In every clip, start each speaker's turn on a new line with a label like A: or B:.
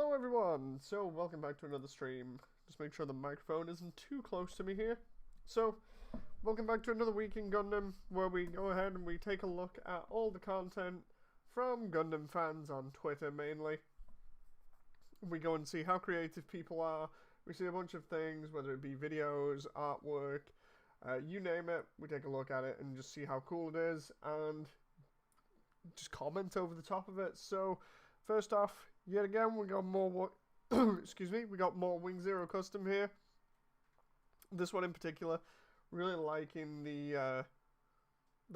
A: Hello everyone! So, welcome back to another stream. Just make sure the microphone isn't too close to me here. So, welcome back to another week in Gundam, where we go ahead and we take a look at all the content from Gundam fans on Twitter mainly. We go and see how creative people are. We see a bunch of things, whether it be videos, artwork, you name it. We take a look at it and just see how cool it is, and just comment over the top of it. So, first off, yet again, we got more. Excuse me, we got more Wing Zero custom here. This one in particular, really liking the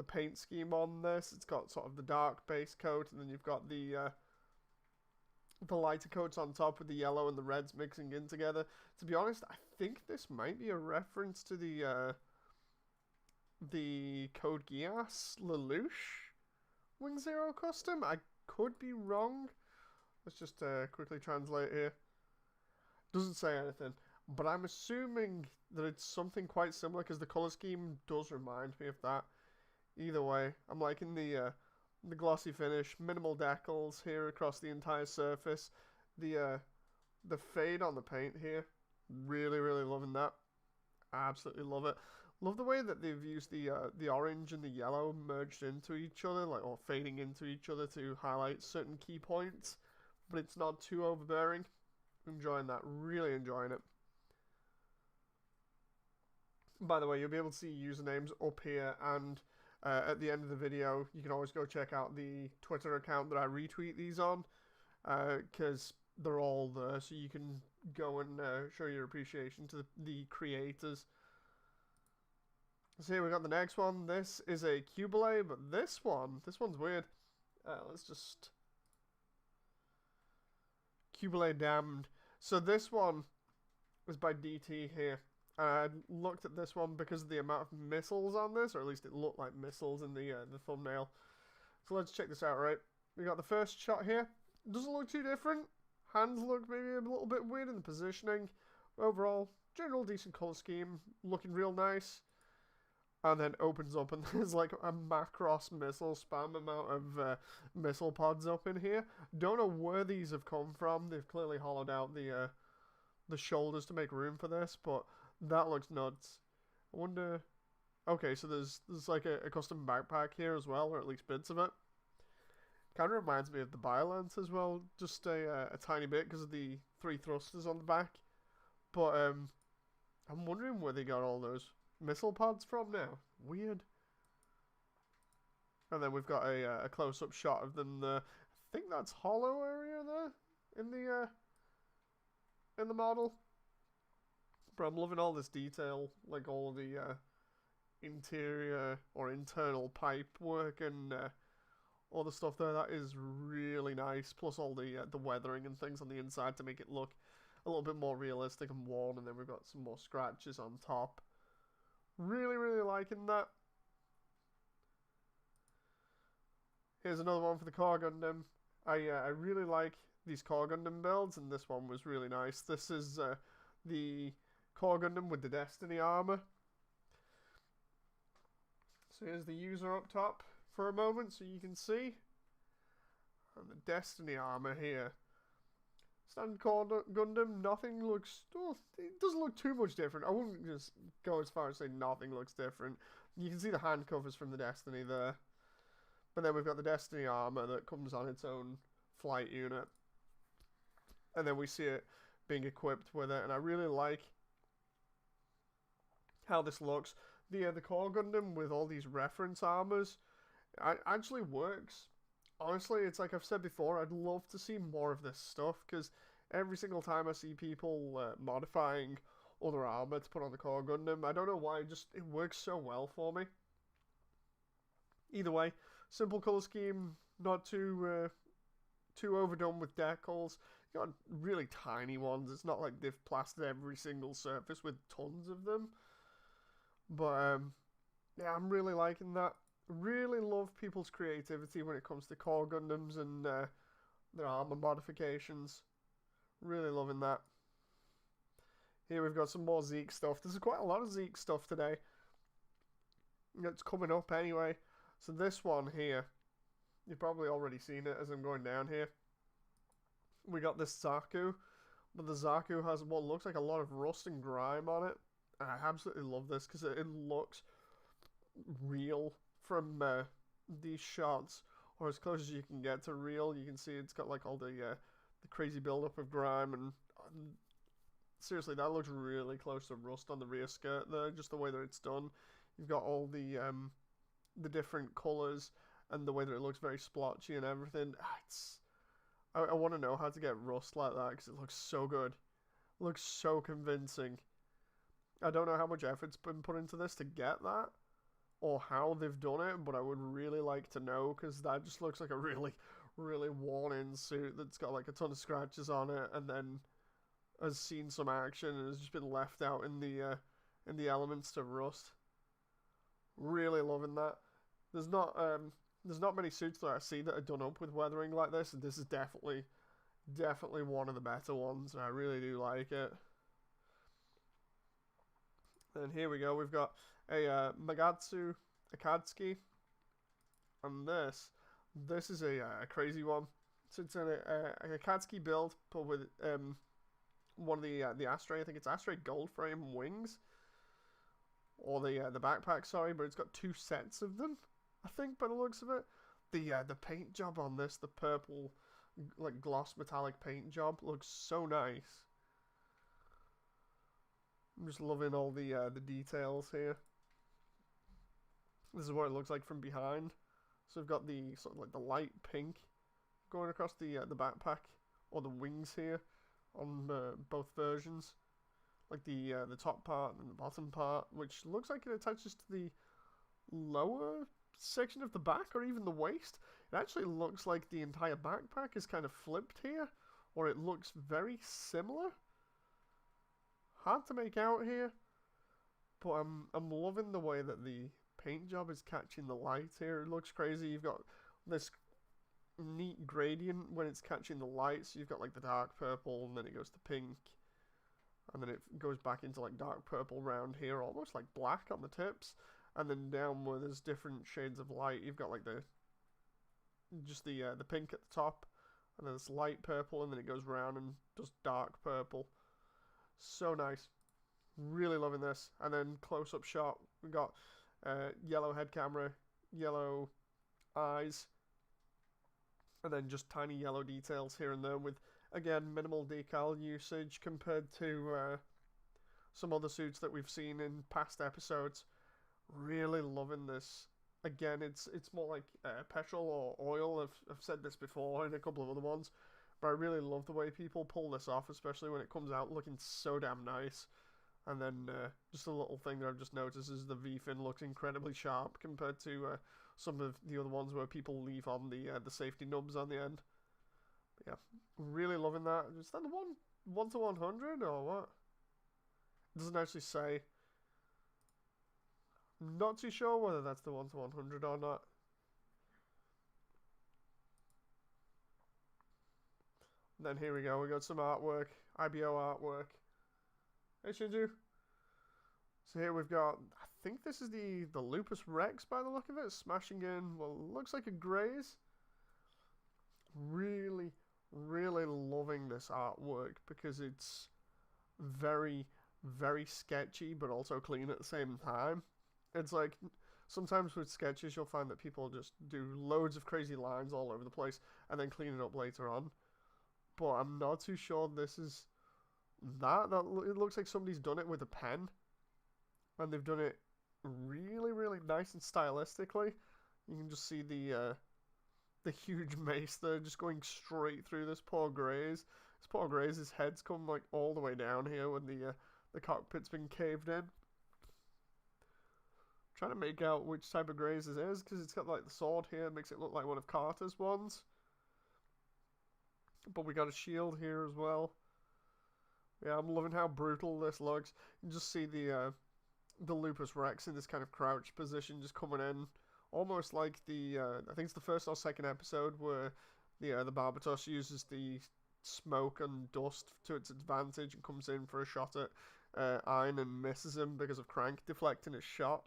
A: paint scheme on this. It's got sort of the dark base coat, and then you've got the lighter coats on top with the yellow and the reds mixing in together. To be honest, I think this might be a reference to the Code Geass Lelouch Wing Zero custom. I could be wrong. Let's just quickly translate here. Doesn't say anything, but I'm assuming that it's something quite similar because the color scheme does remind me of that. Either way, I'm liking the glossy finish, minimal decals here across the entire surface. The fade on the paint here, really loving that. Absolutely love it. Love the way that they've used the orange and the yellow merged into each other, or fading into each other to highlight certain key points, but it's not too overbearing. Enjoying that, really enjoying it. By the way, you'll be able to see usernames up here, and at the end of the video, you can always go check out the Twitter account that I retweet these on, because they're all there, so you can go and show your appreciation to the creators. So here we got the next one. This is a Cubile, but this one's weird. Let's just... Cubile Damned. So this one is by DT here. I looked at this one because of the amount of missiles on this, or at least it looked like missiles in the thumbnail. So let's check this out, right? We got the first shot here. Doesn't look too different. Hands look maybe a little bit weird in the positioning. Overall, general decent color scheme, looking real nice. And then opens up and there's like a Macross missile spam amount of missile pods up in here. Don't know where these have come from. They've clearly hollowed out the shoulders to make room for this, but that looks nuts. I wonder... Okay, so there's like a custom backpack here as well, or at least bits of it. Kind of reminds me of the Biolance as well, just a tiny bit because of the 3 thrusters on the back. But I'm wondering where they got all those missile pods from now. Weird. And then we've got a close-up shot of them. I think that's hollow area there in the model. But I'm loving all this detail, like all of the interior or internal pipe work and all the stuff there. That is really nice. Plus all the weathering and things on the inside to make it look a little bit more realistic and worn. And then we've got some more scratches on top. Really liking that. Here's another one for the Core Gundam. I really like these Core Gundam builds, and this one was really nice. This is the Core Gundam with the Destiny armor. So here's the user up top for a moment, so you can see. And the Destiny armor here. Standard Core Gundam, nothing looks... Oh, it doesn't look too much different. I wouldn't just go as far as say nothing looks different. You can see the hand covers from the Destiny there. But then we've got the Destiny armor that comes on its own flight unit. And then we see it being equipped with it. And I really like how this looks. The Core Gundam with all these reference armors actually works. Honestly, it's like I've said before, I'd love to see more of this stuff, because every single time I see people modifying other armor to put on the Core Gundam, I don't know why, it works so well for me. Either way, simple color scheme, not too overdone with decals. You got really tiny ones. It's not like they've plastered every single surface with tons of them. But yeah, I'm really liking that. Really love people's creativity when it comes to Core Gundams and their armor modifications. Really loving that. Here we've got some more Zeke stuff. There's quite a lot of Zeke stuff today. It's coming up anyway. So this one here, you've probably already seen it as I'm going down here. we got this Zaku, but the Zaku has what looks like a lot of rust and grime on it. And I absolutely love this because it looks real from these shots, or as close as you can get to real. You can see it's got like all the crazy buildup of grime, and seriously, that looks really close to rust on the rear skirt there, just the way that it's done. You've got all the different colours and the way that it looks very splotchy and everything. I want to know how to get rust like that because it looks so good. It looks so convincing. I don't know how much effort's been put into this to get that, or how they've done it, but I would really like to know because that just looks like a really, really worn-in suit that's got like a ton of scratches on it, and then has seen some action and has just been left out in the elements to rust. Really loving that. There's not many suits that I see that are done up with weathering like this, and this is definitely one of the better ones. I really do like it. And here we go. We've got a Magatsu Akadski, and this is a crazy one. So it's an Akadski build, but with one of the Astray. I think it's Astray Gold Frame wings, or the backpack. Sorry, but it's got two sets of them. I think by the looks of it, the paint job on this, the purple like gloss metallic paint job, looks so nice. I'm just loving all the details here. This is what it looks like from behind. So we've got the sort of like the light pink going across the backpack, or the wings here on both versions, like the top part and the bottom part, which looks like it attaches to the lower section of the back, or even the waist. It actually looks like the entire backpack is kind of flipped here, or it looks very similar. Hard to make out here, but I'm loving the way that the paint job is catching the light here. It looks crazy. You've got this neat gradient when it's catching the light. So you've got like the dark purple, and then it goes to pink, and then it goes back into like dark purple round here, almost like black on the tips, and then down where there's different shades of light, you've got like the pink at the top, and then it's light purple, and then it goes round and does dark purple. So nice. Really loving this. And then close-up shot, we got yellow head camera, yellow eyes, and then just tiny yellow details here and there with, again, minimal decal usage compared to some other suits that we've seen in past episodes. Really loving this. Again, it's more like petrol or oil. I've said this before in a couple of other ones. But I really love the way people pull this off, especially when it comes out looking so damn nice. And then just a little thing that I've just noticed is the V-fin looks incredibly sharp compared to some of the other ones where people leave on the safety nubs on the end. But yeah, really loving that. Is that the 1 to 100 or what? It doesn't actually say. I'm not too sure whether that's the 1 to 100 or not. Then here we go, we got some artwork, IBO artwork. Hey Shinju. So here we've got, I think this is the Lupus Rex by the look of it, smashing in, well, looks like a graze. Really, really loving this artwork because it's very, very sketchy but also clean at the same time. It's like, sometimes with sketches you'll find that people just do loads of crazy lines all over the place and then clean it up later on. But I'm not too sure this is that. It looks like somebody's done it with a pen, and they've done it really, really nice and stylistically. You can just see the huge mace there just going straight through this poor graze. This poor graze's head's come like all the way down here when the cockpit's been caved in. I'm trying to make out which type of graze this is because it's got like the sword here, it makes it look like one of Carter's ones. But we got a shield here as well. Yeah, I'm loving how brutal this looks. You just see the Lupus Rex in this kind of crouched position, just coming in, almost like I think it's the first or second episode where the Barbatos uses the smoke and dust to its advantage and comes in for a shot at Ein and misses him because of Crank deflecting his shot.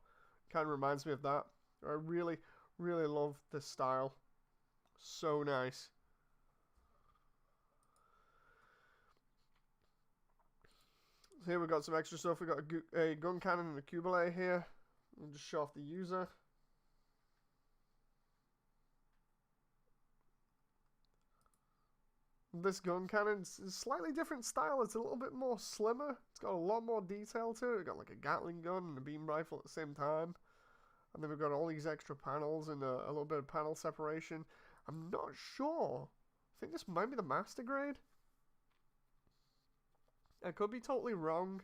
A: Kind of reminds me of that. I really, really love this style. So nice. So here we've got some extra stuff. We've got a gun cannon and a Kubelay here. We'll just show off the user. This gun cannon's a slightly different style. It's a little bit more slimmer. It's got a lot more detail to it. We've got like a Gatling gun and a beam rifle at the same time. And then we've got all these extra panels and a little bit of panel separation. I'm not sure. I think this might be the master grade. I could be totally wrong.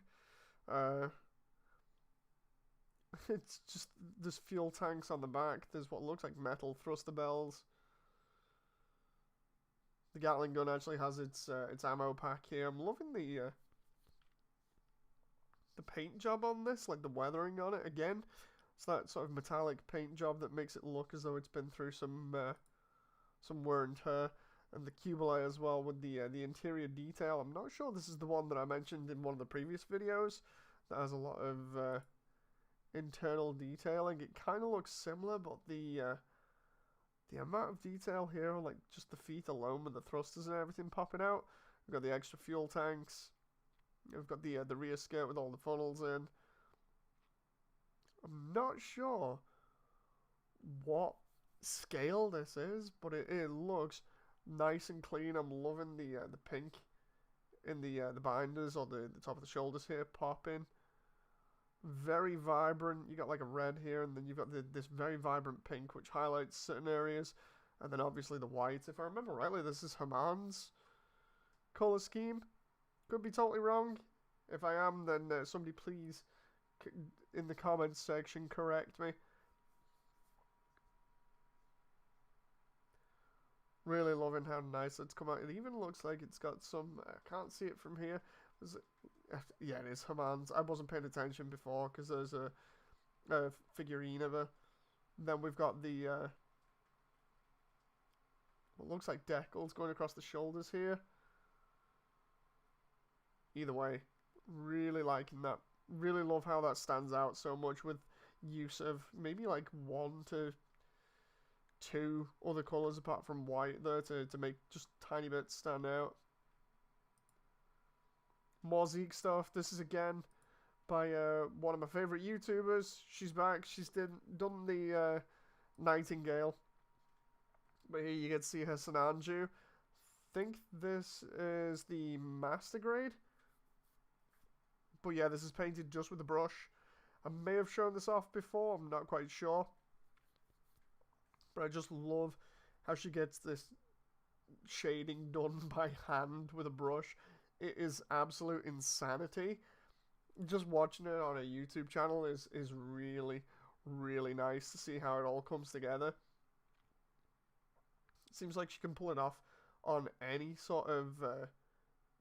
A: It's just, there's fuel tanks on the back. There's what looks like metal thruster bells. The Gatling gun actually has its ammo pack here. I'm loving the paint job on this, like the weathering on it. Again, it's that sort of metallic paint job that makes it look as though it's been through some wear and tear. And the Kubelay as well with the interior detail. I'm not sure this is the one that I mentioned in one of the previous videos that has a lot of internal detailing. It kind of looks similar, but the amount of detail here, like just the feet alone with the thrusters and everything popping out. We've got the extra fuel tanks. We've got the rear skirt with all the funnels in. I'm not sure what scale this is, but it looks nice and clean. I'm loving the pink in the binders or the top of the shoulders here popping. Very vibrant. You got like a red here, and then you've got this very vibrant pink, which highlights certain areas, and then obviously the white. If I remember rightly, this is Haman's color scheme. Could be totally wrong. If I am, then somebody please in the comments section correct me. Really loving how nice it's come out. It even looks like it's got some. I can't see it from here. Yeah, it is Haman's. I wasn't paying attention before because there's a figurine of her. Then we've got the what looks like decals going across the shoulders here. Either way, really liking that. Really love how that stands out so much with use of maybe like 1 to 2 other colours apart from white there to make just tiny bits stand out. More Zeke stuff. This is again by one of my favourite YouTubers. She's back. She's done the Nightingale. But here you get to see her Sananju. Think this is the master grade. But yeah, this is painted just with a brush. I may have shown this off before. I'm not quite sure. But I just love how she gets this shading done by hand with a brush. It is absolute insanity. Just watching it on a YouTube channel is really, really nice to see how it all comes together. It seems like she can pull it off on any sort of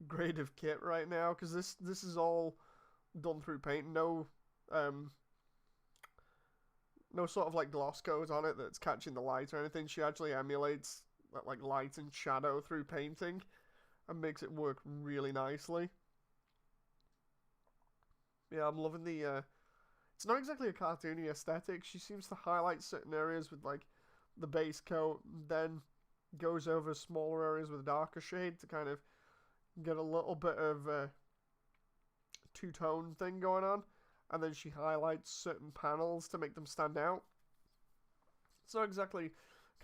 A: grade of kit right now, because this is all done through paint. No sort of like gloss coat on it that's catching the light or anything. She actually emulates that like light and shadow through painting and makes it work really nicely. Yeah, I'm loving the it's not exactly a cartoony aesthetic. She seems to highlight certain areas with like the base coat, then goes over smaller areas with a darker shade to kind of get a little bit of a two-tone thing going on, and then she highlights certain panels to make them stand out. It's not exactly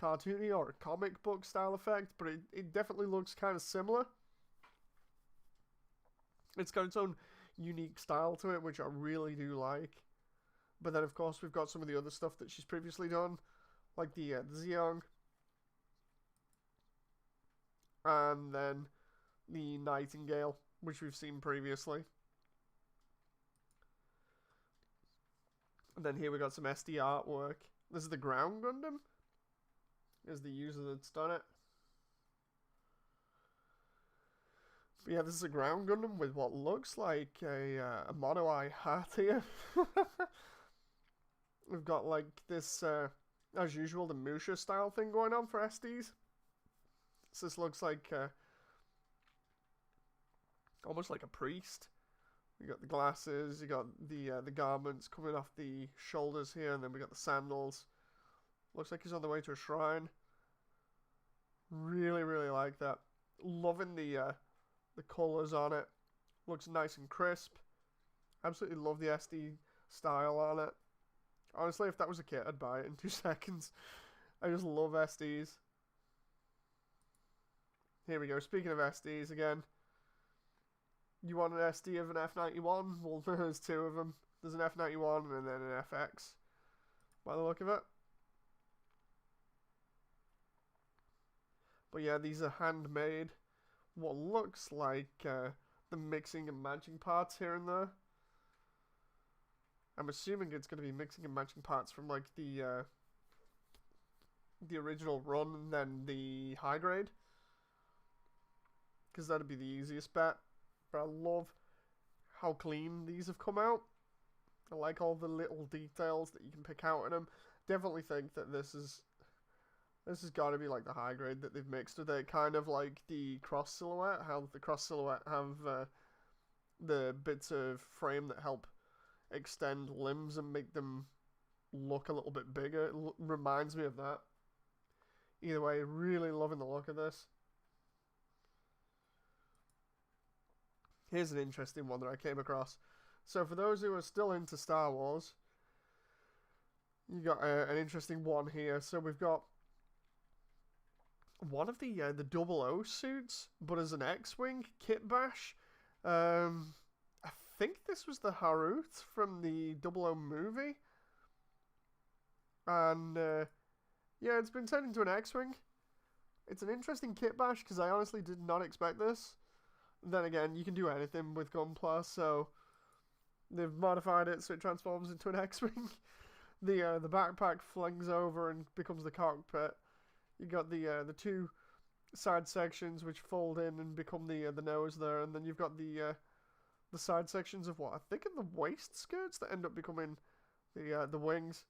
A: cartoony or a comic book style effect, but it definitely looks kind of similar. It's got its own unique style to it, which I really do like. But then, of course, we've got some of the other stuff that she's previously done, like the Zeong, and then the Nightingale, which we've seen previously. And then here we got some SD artwork. This is the Ground Gundam. Is the user that's done it. But yeah, this is a Ground Gundam with what looks like a mono eye hat here. We've got like this, as usual, the Musha style thing going on for SDs. So this looks like almost like a priest. You got the glasses, you got the garments coming off the shoulders here, and then we got the sandals. Looks like he's on the way to a shrine. Really, really like that. Loving the colours on it. Looks nice and crisp. Absolutely love the SD style on it. Honestly, if that was a kit, I'd buy it in 2 seconds. I just love SDs. Here we go. Speaking of SDs again. You want an SD of an F91? Well, there's 2 of them. There's an F91 and then an FX. By the look of it. But yeah, these are handmade. What looks like the mixing and matching parts here and there. I'm assuming it's going to be mixing and matching parts from like the original run and then the high grade. Because that'd be the easiest bet. But I love how clean these have come out. I like all the little details that you can pick out in them. Definitely think that this has got to be like the high grade that they've mixed with it. Kind of like the cross silhouette. How the cross silhouette have the bits of frame that help extend limbs and make them look a little bit bigger. It reminds me of that. Either way, really loving the look of this. Here's an interesting one that I came across. So for those who are still into Star Wars, you got an interesting one here. So we've got one of the 00 suits, but as an X-Wing kit bash. I think this was the Harut from the 00 movie. And yeah, it's been turned into an X-Wing. It's an interesting kit bash because I honestly did not expect this. Then again, you can do anything with Gunpla, so they've modified it so it transforms into an X-Wing. The backpack flings over and becomes the cockpit. You got the 2 side sections which fold in and become the nose there, and then you've got the side sections of what I think are the waist skirts that end up becoming the wings.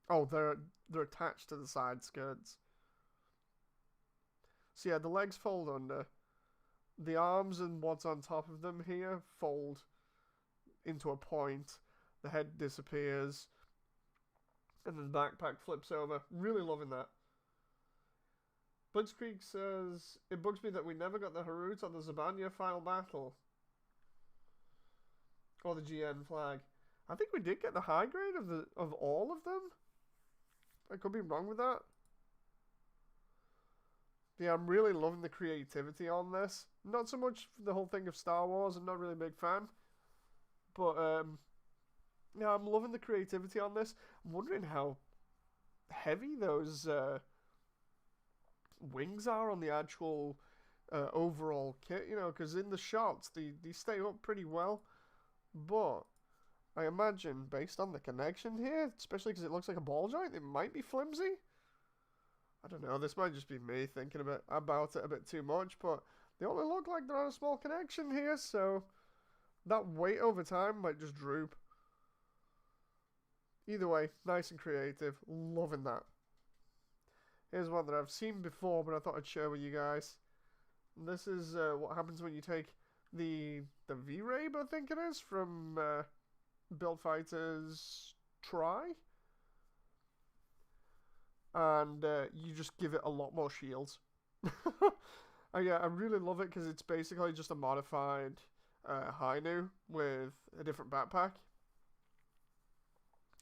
A: Oh, they're attached to the side skirts. So yeah, the legs fold under. The arms and what's on top of them here fold into a point. The head disappears. And then the backpack flips over. Really loving that. Blitzkrieg says, it bugs me that we never got the Harut on the Zabanya final battle. Or the GN flag. I think we did get the high grade of all of them. I could be wrong with that. Yeah, I'm really loving the creativity on this. Not so much the whole thing of Star Wars. I'm not really a big fan. But, yeah, I'm loving the creativity on this. I'm wondering how heavy those wings are on the actual overall kit, you know, because in the shots, they stay up pretty well. But I imagine, based on the connection here, especially because it looks like a ball joint, it might be flimsy. I don't know, this might just be me thinking about it a bit too much, but they only look like they're on a small connection here, so that weight over time might just droop. Either way, nice and creative. Loving that. Here's one that I've seen before, but I thought I'd share with you guys. This is what happens when you take the V-Rabe, I think it is, from Build Fighters Try. And you just give it a lot more shields. Yeah, I really love it because it's basically just a modified Hainu with a different backpack.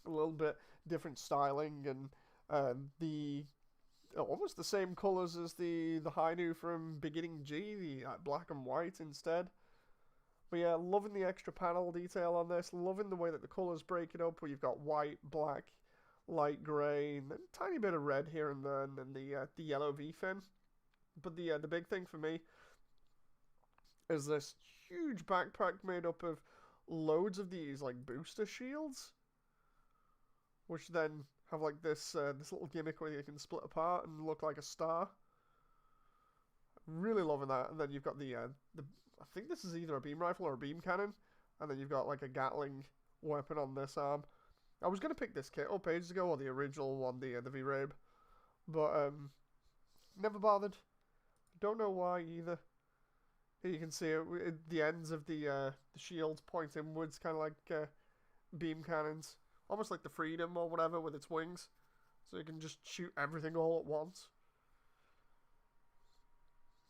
A: A little bit different styling and the almost the same colors as the Hainu from Beginning G, the black and white instead. But yeah, loving the extra panel detail on this, loving the way that the colors break it up, where you've got white, black, light grey, and then a tiny bit of red here and there, and then the yellow V-fin. But the big thing for me is this huge backpack made up of loads of these like booster shields, which then have like this little gimmick where you can split apart and look like a star. Really loving that. And then you've got the I think this is either a beam rifle or a beam cannon, and then you've got like a Gatling weapon on this arm. I was gonna pick this kit up ages ago, or the original one, the V-Rabe, but never bothered. Don't know why either. Here you can see it, the ends of the shields point inwards, kind of like beam cannons, almost like the Freedom or whatever with its wings, so you can just shoot everything all at once.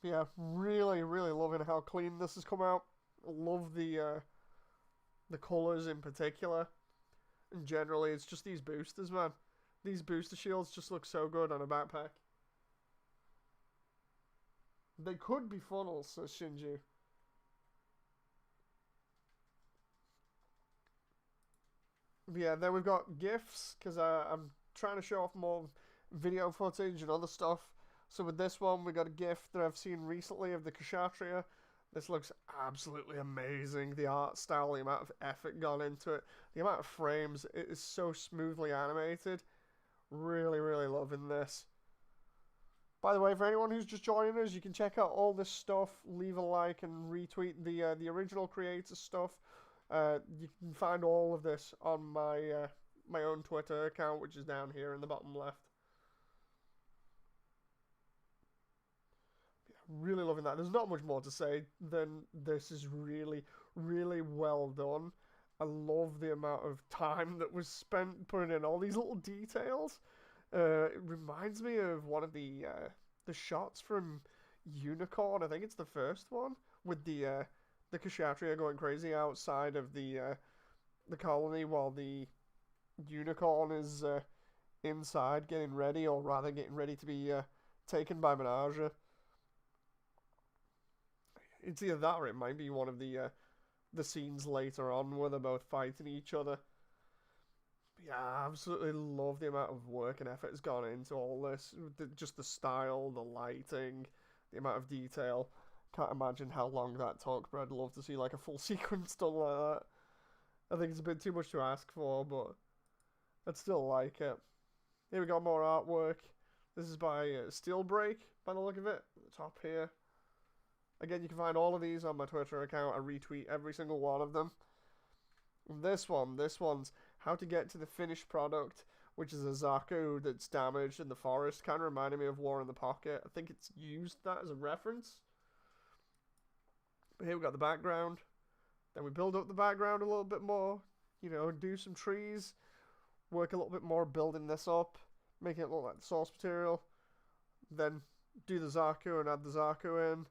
A: Yeah, really, really loving how clean this has come out. Love the the colours in particular. And generally, it's just these boosters, man. These booster shields just look so good on a backpack. They could be funnels, says Shinju. Yeah, then we've got GIFs, because I'm trying to show off more video footage and other stuff. So with this one, we got a GIF that I've seen recently of the Kshatriya. This looks absolutely amazing. The art style, the amount of effort gone into it, the amount of frames, it is so smoothly animated. Really, really loving this. By the way, for anyone who's just joining us, you can check out all this stuff, leave a like, and retweet the original creator stuff. You can find all of this on my my own Twitter account, which is down here in the bottom left. Really loving that. There's not much more to say than this is really, really well done. I love the amount of time that was spent putting in all these little details. It reminds me of one of the shots from Unicorn. I think it's the first one with the Kshatriya going crazy outside of the colony while the Unicorn is inside getting ready, or rather getting ready to be taken by Menage. It's either that or it might be one of the scenes later on where they're both fighting each other. But yeah, I absolutely love the amount of work and effort has gone into all this. Just the style, the lighting, the amount of detail. Can't imagine how long that took, but I'd love to see like a full sequence done like that. I think it's a bit too much to ask for, but I'd still like it. Here we got more artwork. This is by Steelbreak, by the look of it, at the top here. Again, you can find all of these on my Twitter account. I retweet every single one of them. And this one's how to get to the finished product, which is a Zaku that's damaged in the forest. Kind of reminded me of War in the Pocket. I think it's used that as a reference. But here we got the background. Then we build up the background a little bit more. You know, do some trees. Work a little bit more building this up. Making it look like the source material. Then do the Zaku and add the Zaku in.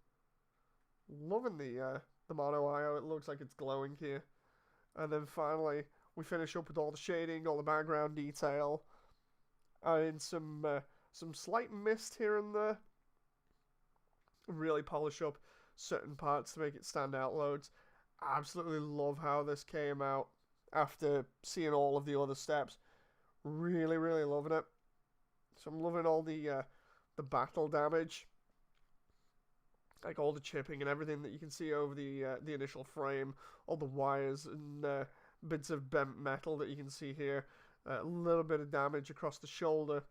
A: Loving the mono IO. It looks like it's glowing here. And then finally, we finish up with all the shading, all the background detail, and some slight mist here and there. Really polish up certain parts to make it stand out loads. Absolutely love how this came out after seeing all of the other steps. Really, really loving it. So I'm loving all the battle damage. Like all the chipping and everything that you can see over the initial frame, all the wires and bits of bent metal that you can see here, a little bit of damage across the shoulder.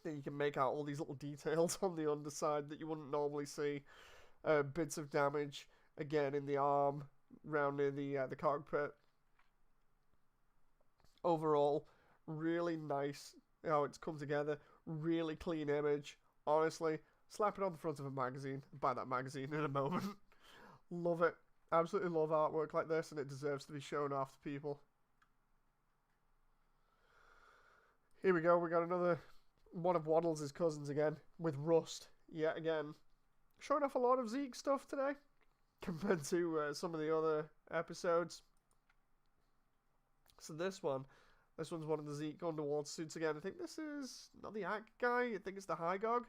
A: Then you can make out all these little details on the underside that you wouldn't normally see. Bits of damage again in the arm, round near the cockpit. Overall, really nice how it's come together. Really clean image, honestly. Slap it on the front of a magazine. Buy that magazine in a moment. Love it. Absolutely love artwork like this, and it deserves to be shown off to people. Here we go. We got another one of Waddles' cousins again, with Rust, yet again. Showing off a lot of Zeke stuff today, compared to some of the other episodes. So this one's one of the Zeke underwater suits again. I think this is not the Act guy. I think it's the Hygog.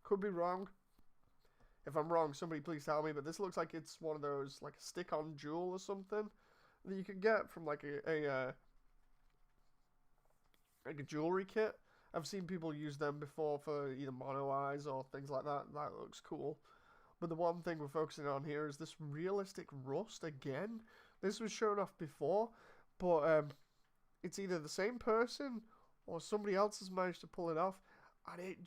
A: Could be wrong. If I'm wrong, somebody please tell me. But this looks like it's one of those, like a stick-on jewel or something that you could get from like a jewelry kit. I've seen people use them before for either mono eyes or things like that. That looks cool. But the one thing we're focusing on here is this realistic Rust again. This was shown off before, but it's either the same person or somebody else has managed to pull it off, and it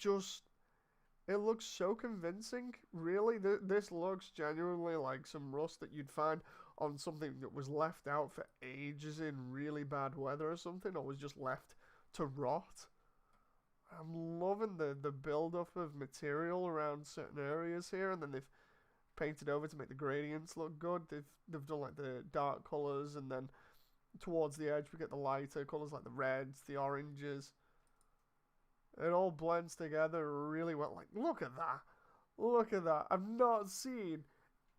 A: looks so convincing. Really, this looks genuinely like some Rust that you'd find on something that was left out for ages in really bad weather or something, or was just left to rot. I'm loving the build-up of material around certain areas here, and then they've painted over to make the gradients look good. They've done like the dark colours, and then towards the edge we get the lighter colours like the reds, the oranges. It all blends together really well. Like, look at that. Look at that. I've not seen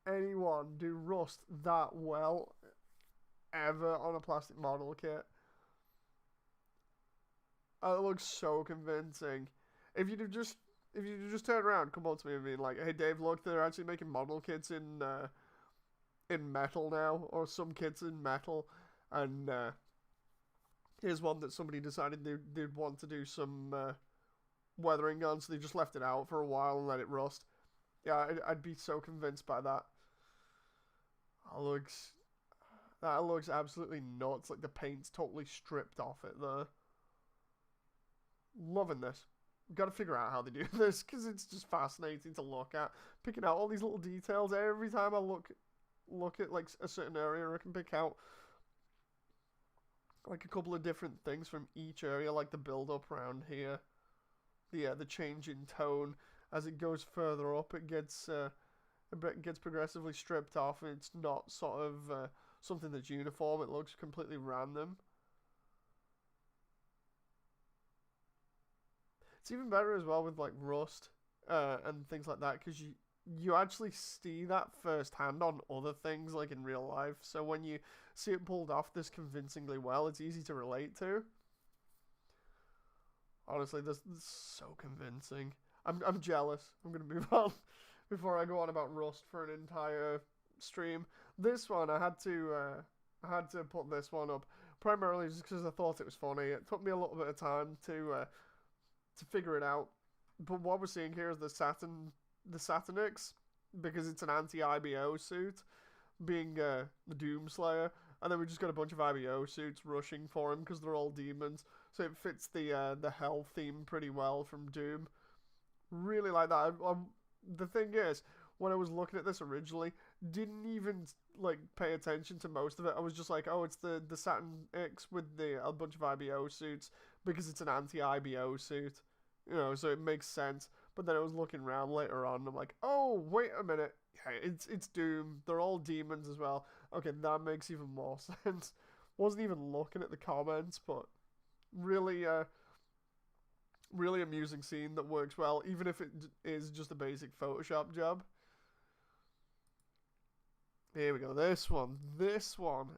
A: anyone do rust that well ever on a plastic model kit. It looks so convincing. If you just turn around, come on to me and be like, "Hey Dave, look, they're actually making model kits in metal now, or some kits in metal," and here's one that somebody decided they'd want to do some weathering on, so they just left it out for a while and let it rust. Yeah, I'd be so convinced by that. That looks absolutely nuts. Like the paint's totally stripped off it there. Loving this. Got to figure out how they do this because it's just fascinating to look at. Picking out all these little details every time I look at like a certain area, I can pick out like a couple of different things from each area, like the build up around here, the change in tone as it goes further up. It gets progressively stripped off. It's not sort of something that's uniform. It looks completely random. It's even better as well with like rust and things like that because you actually see that firsthand on other things like in real life. So when you see it pulled off this convincingly well, it's easy to relate to. Honestly, this is so convincing. I'm jealous. I'm gonna move on before I go on about rust for an entire stream. This one I had to put this one up primarily just because I thought it was funny. It took me a little bit of time to figure it out. But what we're seeing here is the Saturnix, because it's an anti-IBO suit, being the Doomslayer, and then we just got a bunch of IBO suits rushing for him because they're all demons, so it fits the hell theme pretty well from Doom. Really like that. The thing is, when I was looking at this originally, didn't even like pay attention to most of it. I was just like, oh, it's the Saturn X with a bunch of IBO suits because it's an anti-IBO suit, so it makes sense. But then I was looking around later on, and I'm like, oh, wait a minute, yeah, it's Doom. They're all demons as well. Okay, that makes even more sense. Wasn't even looking at the comments, but really, really amusing scene that works well, even if it is just a basic Photoshop job. Here we go. This one.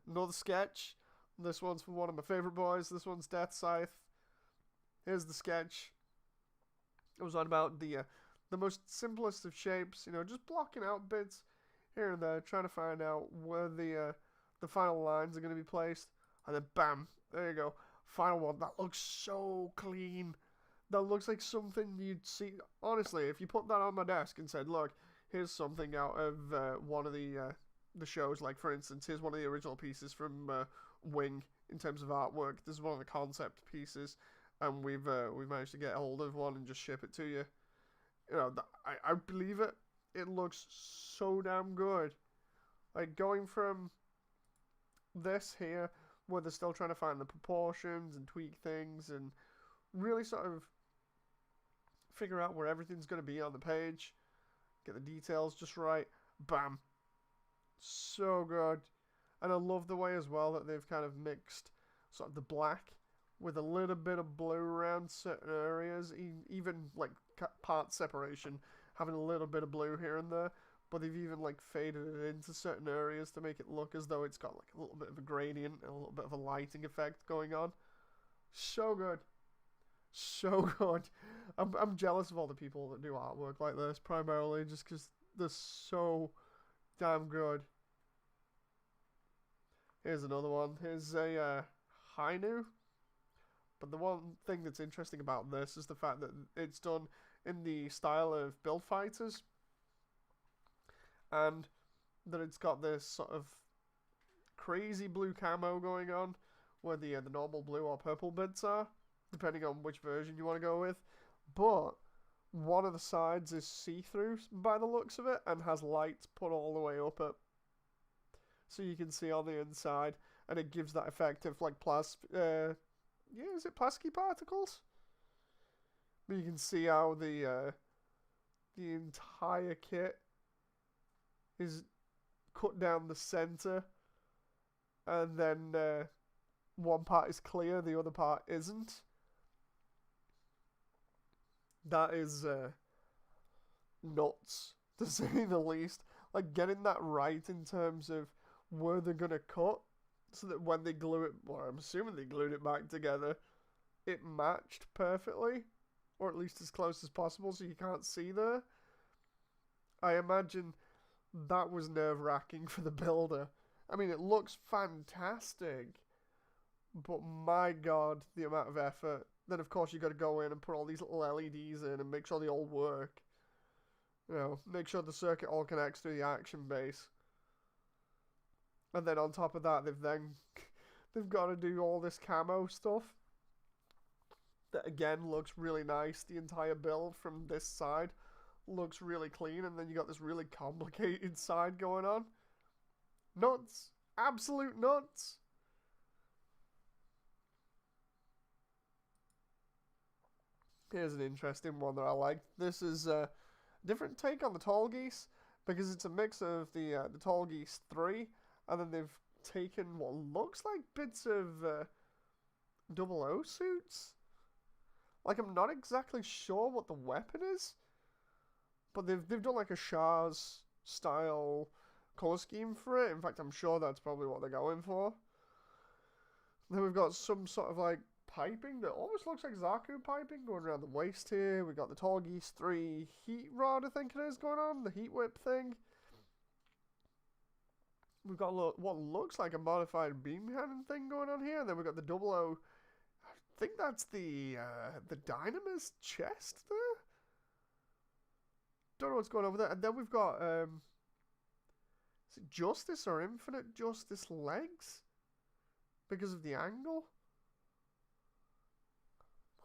A: Another sketch. This one's from one of my favorite boys. This one's Death Scythe. Here's the sketch. It was on about the most simplest of shapes, just blocking out bits here and there, trying to find out where the final lines are going to be placed. And then bam, there you go. Final one. That looks so clean. That looks like something you'd see. Honestly, if you put that on my desk and said, look, here's something out of one of the shows, like for instance, here's one of the original pieces from Wing in terms of artwork. This is one of the concept pieces, and we've managed to get a hold of one and just ship it to you. I believe it. It looks so damn good. Like going from this here, where they're still trying to find the proportions and tweak things and really sort of figure out where everything's going to be on the page, get the details just right. Bam. So good. And I love the way as well that they've kind of mixed sort of the black with a little bit of blue around certain areas, even like part separation, having a little bit of blue here and there, but they've even like faded it into certain areas to make it look as though it's got like a little bit of a gradient and a little bit of a lighting effect going on. So good. So good. I'm jealous of all the people that do artwork like this, primarily just because they're so damn good. Here's another one. Here's a Hainu. But the one thing that's interesting about this is the fact that it's done in the style of Build Fighters, and that it's got this sort of crazy blue camo going on, where the normal blue or purple bits are, depending on which version you want to go with. But one of the sides is see-through by the looks of it, and has lights put all the way up it, so you can see on the inside, and it gives that effect of like is it plasticky particles? But you can see how the entire kit is cut down the center, and then one part is clear, the other part isn't. That is nuts, to say the least. like getting that right in terms of where they're gonna cut, so that when they glue it, well, I'm assuming they glued it back together, it matched perfectly, or at least as close as possible, so you can't see there. I imagine that was nerve-wracking for the builder. I mean, it looks fantastic, but my god, the amount of effort. Then, of course, you got to go in and put all these little LEDs in and make sure they all work. You know, make sure the circuit all connects to the action base. And then on top of that, they've got to do all this camo stuff. That again looks really nice. The entire build from this side looks really clean, and then you got this really complicated side going on. Nuts. Absolute nuts. Here's an interesting one that I like. This is a different take on the Tall Geese, because it's a mix of the Tall Geese 3, and then they've taken what looks like bits of 00 suits. Like, I'm not exactly sure what the weapon is, but they've done like a Shah's style color scheme for it. In fact, I'm sure that's probably what they're going for. Then we've got some sort of like piping that almost looks like Zaku piping going around the waist here. We got the Tall Geese 3 heat rod, I think it is, going on, the heat whip thing. We've got what looks like a modified beam cannon thing going on here, and then we've got the 00. I think that's the Dynamis chest there. Don't know what's going on with that. And then we've got is it Justice or Infinite Justice legs because of the angle.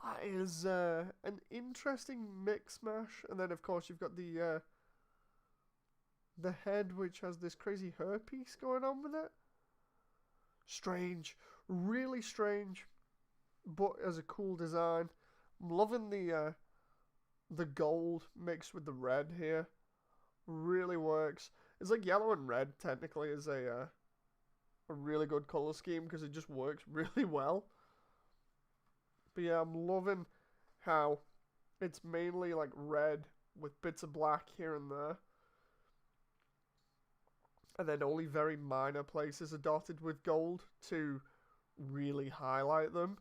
A: That is an interesting mix mash. And then of course you've got the head, which has this crazy hairpiece going on with it. Strange, really strange, but as a cool design. I'm loving the gold mixed with the red here. Really works. It's like yellow and red technically is a really good color scheme because it just works really well. But yeah, I'm loving how it's mainly like red with bits of black here and there. And then only very minor places are dotted with gold to really highlight them.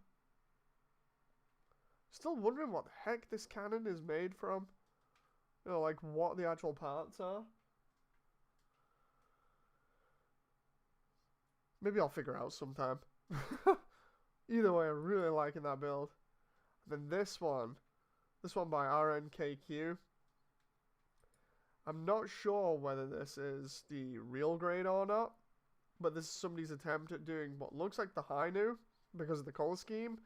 A: Still wondering what the heck this cannon is made from. You know, like what the actual parts are. Maybe I'll figure out sometime. Either way, I'm really liking that build. And then this one by RNKQ. I'm not sure whether this is the real grade or not, but this is somebody's attempt at doing what looks like the Hainu because of the color scheme.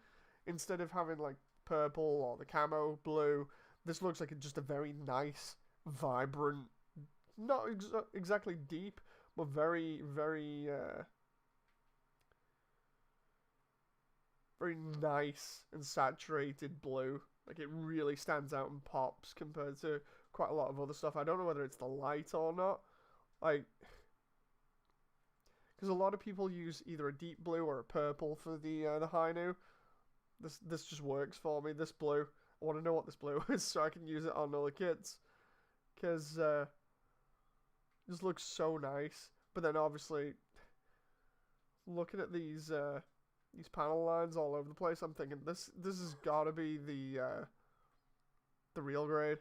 A: Instead of having like purple or the camo blue, this looks like just a very nice, vibrant, not exactly deep, but very, very, very nice and saturated blue. Like, it really stands out and pops compared to quite a lot of other stuff. I don't know whether it's the light or not. Like, because a lot of people use either a deep blue or a purple for the Hainu. This just works for me. This blue, I want to know what this blue is so I can use it on other kits. Because it just looks so nice. But then obviously, looking at these panel lines all over the place, I'm thinking this has got to be the real grade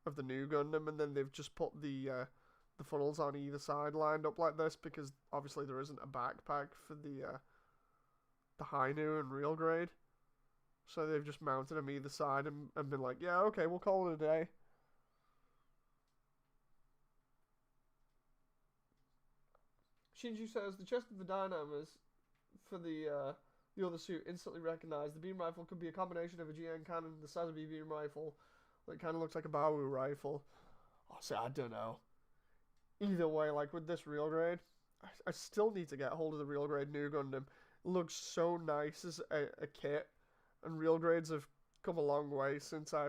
A: of the new Gundam, and then they've just put the funnels on either side lined up like this because obviously there isn't a backpack for the Hainu and real grade, so they've just mounted them either side and been like, yeah, okay, we'll call it a day. Shinju says the chest of the Dynamas for the other suit instantly recognized. The beam rifle could be a combination of a GN cannon and the Sazabi beam rifle. That kind of looks like a Baowu rifle. Oh, see, I don't know. Either way, like with this real grade, I still need to get hold of the real grade new Gundam. It looks so nice as a kit, and real grades have come a long way since I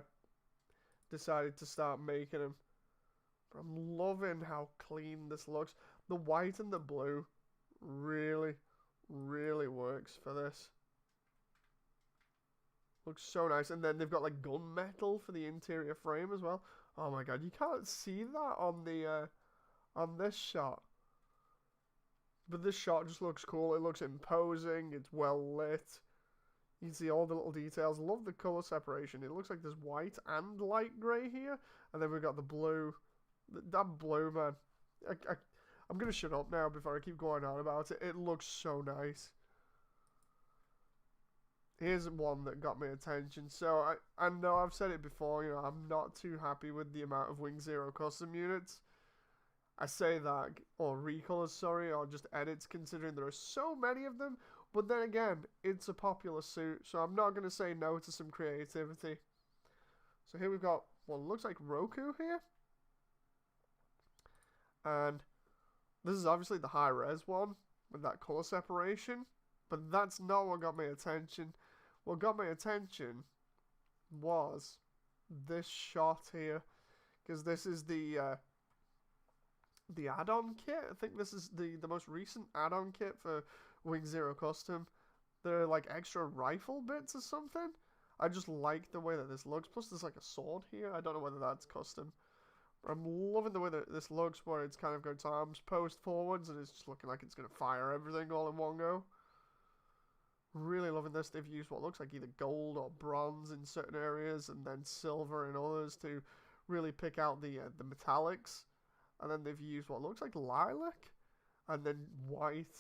A: decided to start making them. But I'm loving how clean this looks. The white and the blue really, really works for this. Looks so nice. And then they've got like gunmetal for the interior frame as well. Oh my god, you can't see that on this shot. But this shot just looks cool. It looks imposing. It's well lit. You can see all the little details. Love the color separation. It looks like there's white and light grey here. And then we've got the blue. That blue, man. I'm going to shut up now before I keep going on about it. It looks so nice. Here's one that got my attention. So, I know I've said it before, you know, I'm not too happy with the amount of Wing Zero custom units. I say that, or recolors, sorry, or just edits, considering there are so many of them. But then again, it's a popular suit, so I'm not going to say no to some creativity. So here we've got what looks like Roku here. And this is obviously the high-res one, with that color separation. But that's not what got my attention. What got my attention was this shot here. Because this is the add-on kit. I think this is the most recent add-on kit for Wing Zero Custom. They're like extra rifle bits or something. I just like the way that this looks. Plus there's like a sword here. I don't know whether that's custom. But I'm loving the way that this looks, where it's kind of got its arms posed forwards and it's just looking like it's going to fire everything all in one go. Really loving this. They've used what looks like either gold or bronze in certain areas and then silver in others to really pick out the metallics. And then they've used what looks like lilac and then white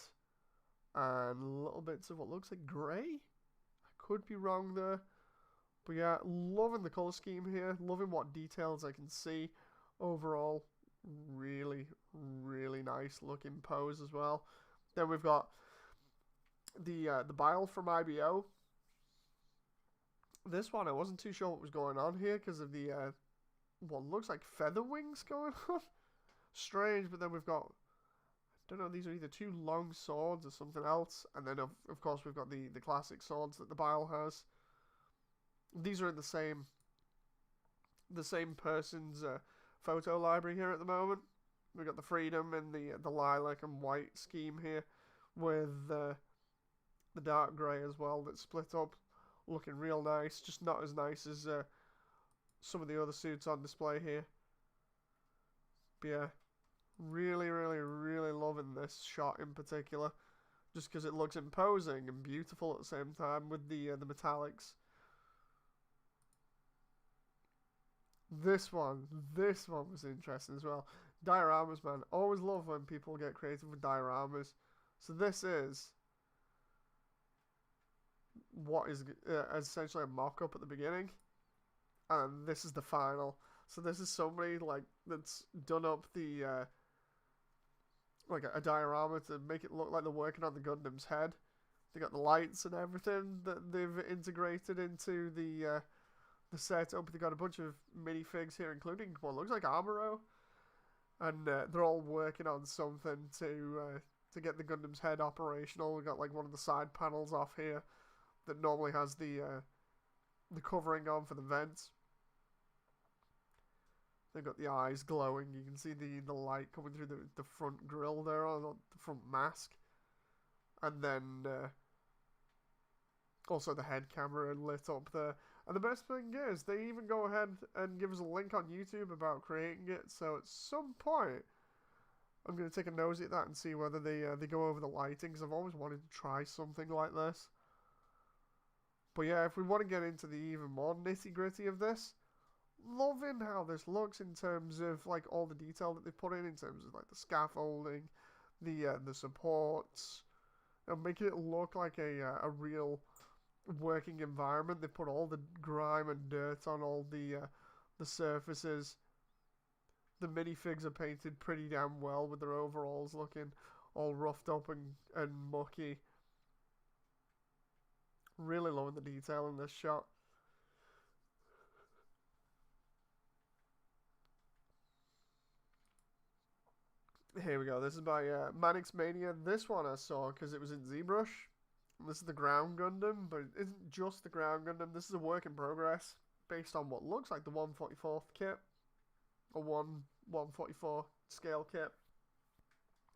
A: and little bits of what looks like grey. I could be wrong there. But yeah, loving the colour scheme here. Loving what details I can see. Overall, really, really nice looking pose as well. Then we've got the Bile from IBO. This one, I wasn't too sure what was going on here because of the what looks like feather wings going on. Strange, but then we've got, I don't know, these are either two long swords or something else. And then, of course, we've got the classic swords that the Bile has. These are in the same person's photo library here at the moment. We've got the Freedom and the lilac and white scheme here with the dark grey as well that's split up. Looking real nice, just not as nice as some of the other suits on display here. But yeah, really, really, really loving this shot in particular. Just because it looks imposing and beautiful at the same time with the metallics. This one was interesting as well. Dioramas, man. Always love when people get creative with dioramas. So this is what is essentially a mock-up at the beginning. And this is the final. So this is somebody like that's done up the like a diorama to make it look like they're working on the Gundam's head. They got the lights and everything that they've integrated into the setup. They got a bunch of minifigs here, including what looks like Amuro, and they're all working on something to get the Gundam's head operational. We got like one of the side panels off here that normally has the covering on for the vents. They've got the eyes glowing. You can see the light coming through the front grill there, or the front mask. And then also the head camera lit up there. And the best thing is, they even go ahead and give us a link on YouTube about creating it. So at some point, I'm going to take a nosy at that and see whether they go over the lighting, because I've always wanted to try something like this. But yeah, if we want to get into the even more nitty-gritty of this, loving how this looks in terms of like all the detail that they put in terms of like the scaffolding, the supports, and making it look like a real working environment. They put all the grime and dirt on all the surfaces. The minifigs are painted pretty damn well with their overalls looking all roughed up and mucky. Really loving the detail in this shot. Here we go. This is by Manix Mania. This one I saw because it was in ZBrush. This is the Ground Gundam, but it isn't just the Ground Gundam. This is a work in progress based on what looks like the 144th kit. A 144 scale kit.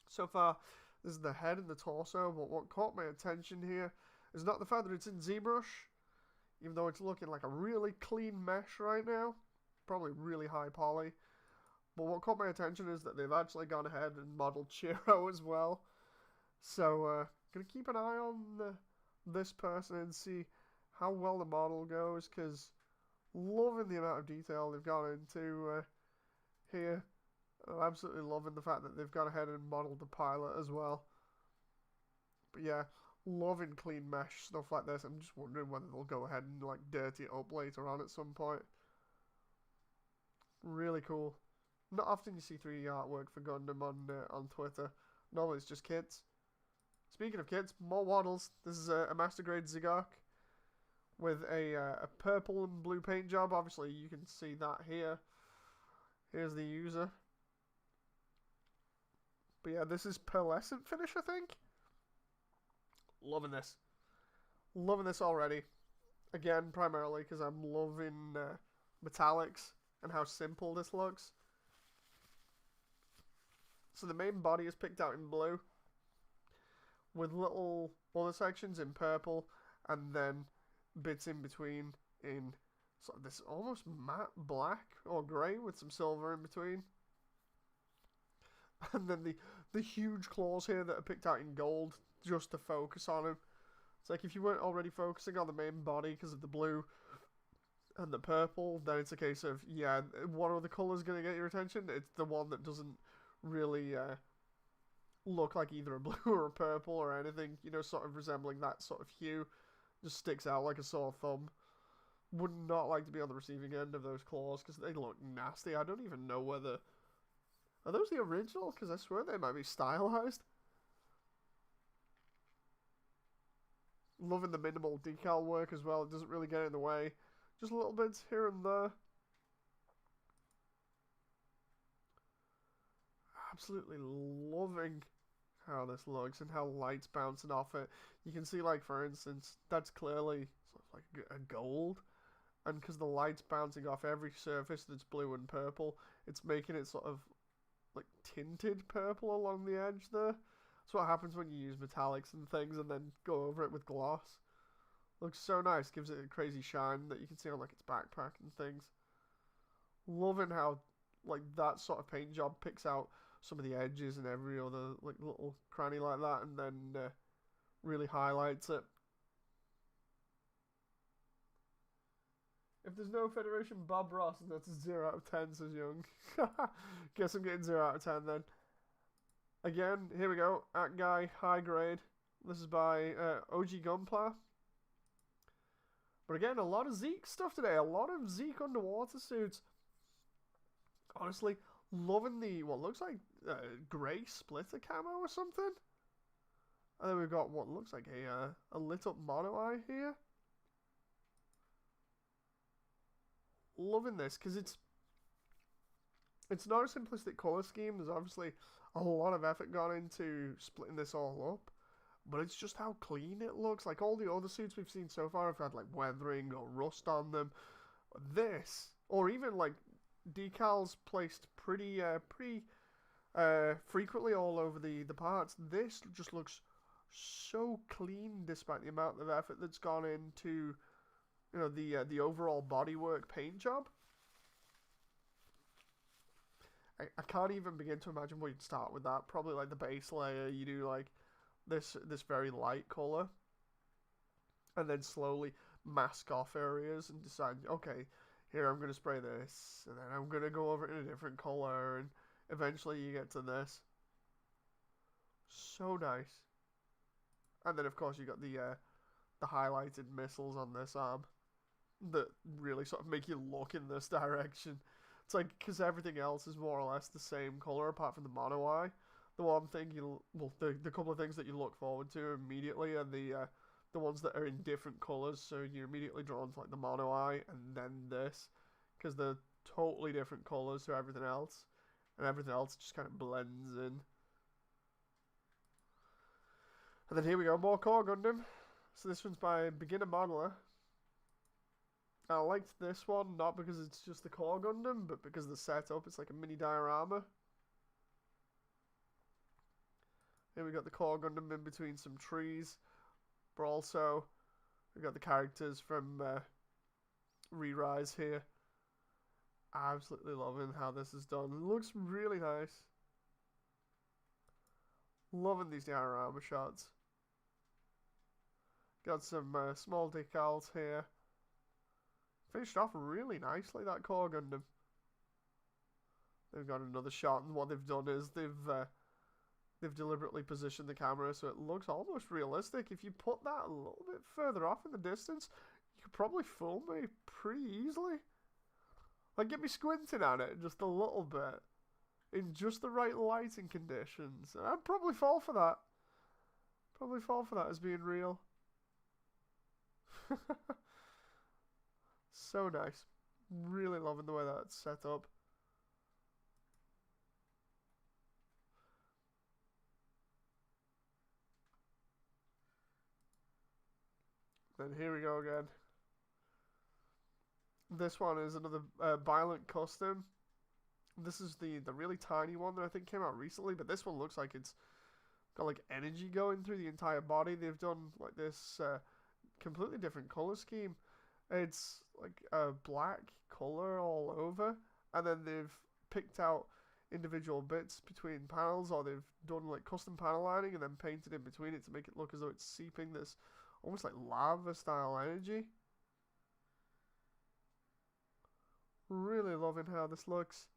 A: So far, this is the head and the torso, but what caught my attention here is not the fact that it's in ZBrush, even though it's looking like a really clean mesh right now. probably really high poly. But what caught my attention is that they've actually gone ahead and modeled Shiro as well. So, gonna keep an eye on this person and see how well the model goes, because loving the amount of detail they've gone into here. I'm absolutely loving the fact that they've gone ahead and modeled the pilot as well. But yeah, loving clean mesh stuff like this. I'm just wondering whether they'll go ahead and like dirty it up later on at some point. Really cool. Not often you see 3D artwork for Gundam on Twitter. Normally it's just kits. Speaking of kits, more waddles. This is a master grade Zeke with a purple and blue paint job. Obviously you can see that here. Here's the user. But yeah, this is pearlescent finish, I think. Loving this. Loving this already. Again, primarily because I'm loving metallics and how simple this looks. So the main body is picked out in blue, with little other sections in purple, and then bits in between in sort of this almost matte black or grey with some silver in between. And then the huge claws here that are picked out in gold just to focus on him. It's like if you weren't already focusing on the main body because of the blue and the purple, then it's a case of, yeah, what are the colours going to get your attention? It's the one that doesn't really look like either a blue or a purple or anything, you know, sort of resembling that sort of hue. Just sticks out like a sore thumb. Would not like to be on the receiving end of those claws because they look nasty. I don't even know whether... Are those the original? Because I swear they might be stylized. Loving the minimal decal work as well. It doesn't really get in the way. Just little bits here and there. Absolutely loving how this looks and how light's bouncing off it. You can see, like, for instance, that's clearly sort of like a gold. And because the light's bouncing off every surface that's blue and purple, it's making it sort of like tinted purple along the edge there. That's what happens when you use metallics and things and then go over it with gloss. Looks so nice. Gives it a crazy shine that you can see on like its backpack and things. Loving how like that sort of paint job picks out some of the edges and every other like little cranny like that, and then really highlights it. If there's no Federation Bob Ross, and that's a 0 out of 10, says Young. Guess I'm getting 0 out of 10 then. Again, here we go. At Guy, high grade. This is by OG Gunpla. But again, a lot of Zeke stuff today. A lot of Zeke underwater suits. Honestly, loving the, what looks like grey splitter camo or something. And then we've got what looks like a lit up mono eye here. Loving this because it's not a simplistic color scheme. There's obviously a lot of effort gone into splitting this all up, but it's just how clean it looks. Like all the other suits we've seen so far have had like weathering or rust on them. This, or even like decals placed pretty frequently all over the parts. This just looks so clean despite the amount of effort that's gone into, you know, the overall bodywork paint job. I can't even begin to imagine where you'd start with that. Probably like the base layer, you do like this very light color, and then slowly mask off areas and decide, okay, here I'm going to spray this, and then I'm going to go over it in a different color, and eventually you get to this. So nice. And then of course you got the highlighted missiles on this arm that really sort of make you look in this direction. It's like, because everything else is more or less the same color apart from the mono eye. The one thing the couple of things that you look forward to immediately are the ones that are in different colors, so you're immediately drawn to like the mono eye and then this, because they're totally different colors to everything else, and everything else just kind of blends in. And then here we go, more Core Gundam. So this one's by Beginner Modeler. I liked this one, not because it's just the Core Gundam, but because of the setup. It's like a mini diorama. Here we got the Core Gundam in between some trees. But also, we got the characters from Re-Rise here. Absolutely loving how this is done. It looks really nice. Loving these diorama shots. Got some small decals here. Finished off really nicely, that core Gundam. They've got another shot, and what they've done is they've deliberately positioned the camera so it looks almost realistic. If you put that a little bit further off in the distance, you could probably fool me pretty easily. Like, get me squinting at it just a little bit in just the right lighting conditions. I'd probably fall for that. Probably fall for that as being real. So nice. Really loving the way that's set up. Then here we go again. This one is another violent custom. This is the really tiny one that I think came out recently, but this one looks like it's got like energy going through the entire body. They've done like this completely different color scheme. It's like a black color all over, and then they've picked out individual bits between panels, or they've done like custom panel lining and then painted in between it to make it look as though it's seeping this almost like lava style energy. Really loving how this looks.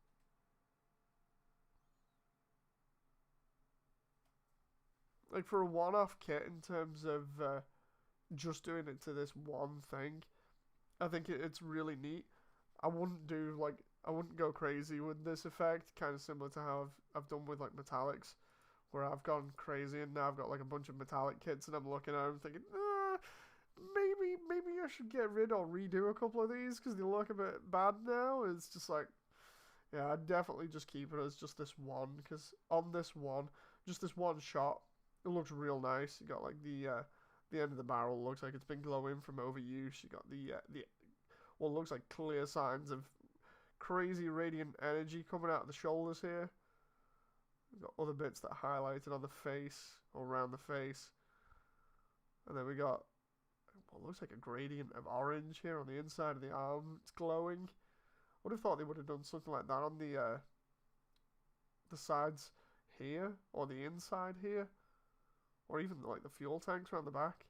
A: Like, for a one-off kit in terms of just doing it to this one thing, I think it's really neat. I wouldn't go crazy with this effect, kind of similar to how I've done with like metallics, where I've gone crazy and now I've got like a bunch of metallic kits and I'm looking at them thinking, maybe I should get rid or redo a couple of these because they look a bit bad now. It's just like, yeah, I'd definitely just keep it as just this one, because on this one, just this one shot, it looks real nice. You got like the end of the barrel looks like it's been glowing from overuse. You got the what looks like clear signs of crazy radiant energy coming out of the shoulders here. We've got other bits that are highlighted on the face or around the face, and then we got what looks like a gradient of orange here on the inside of the arm. It's glowing. I would have thought they would have done something like that on the sides here, or the inside here, or even like the fuel tanks around the back.